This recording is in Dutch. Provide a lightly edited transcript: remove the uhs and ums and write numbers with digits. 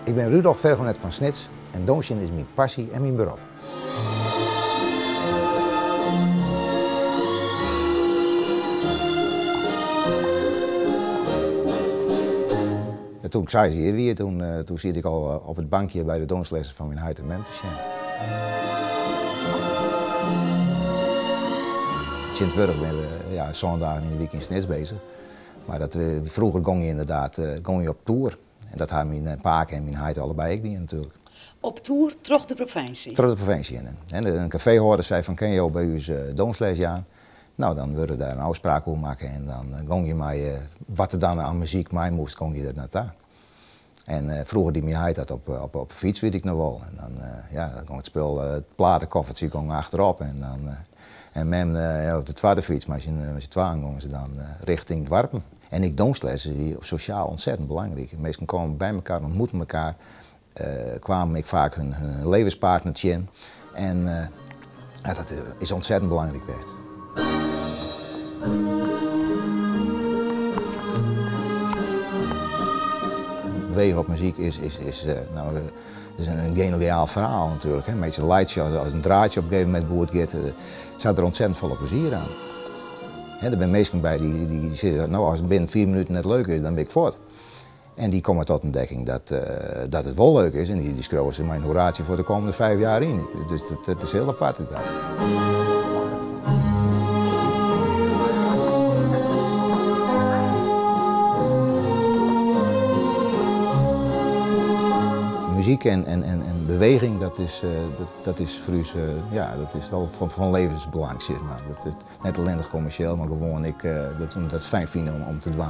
Ik ben Rudolf Vergonet van Snits en dansen is mijn passie en mijn beroep. En toen ik 6 jaar was, toen zit ik al op het bankje bij de danslessen van mijn huid en mem te zien. Sinds ben we zondagen in de week in Snits bezig. Maar vroeger ging je inderdaad op tour. En dat hebben mijn paak en mijn huid allebei ook niet natuurlijk. Op tour terug de provincie? Terug de provincie in. En een caféhouder zei van, ken je ook bij ons dansles aan? Nou, dan willen we daar een afspraak over maken en dan ging je mij, wat er dan aan muziek mij moest, kon je dat naar daar. En vroeger die mijn huid had op fiets, weet ik nog wel. En dan kon het spul, het platenkoffertje ging achterop en dan... En mem op de tweede fiets, maar als je twaalf gingen ze dan richting Dwarpen. En ik danslessen die sociaal ontzettend belangrijk. Mensen komen bij elkaar, ontmoeten elkaar, kwamen ik vaak hun levenspartnertje in. En dat is ontzettend belangrijk geweest. Bewegen op muziek is een geniaal verhaal natuurlijk. Hè. Met een lightshow, als een draadje op een gegeven moment goed gaat, zat er ontzettend veel plezier aan. Hè, er zijn mensen bij die zeggen, nou als het binnen 4 minuten net leuk is, dan ben ik voort. En die komen tot ontdekking dat het wel leuk is en die schrijven ze mijn horatje voor de komende 5 jaar in. Dus dat is heel apart. Muziek en beweging, dat is voor ons dat is wel van levensbelang, zeg maar. Net alleen commercieel, maar gewoon dat is fijn vinden om te doen.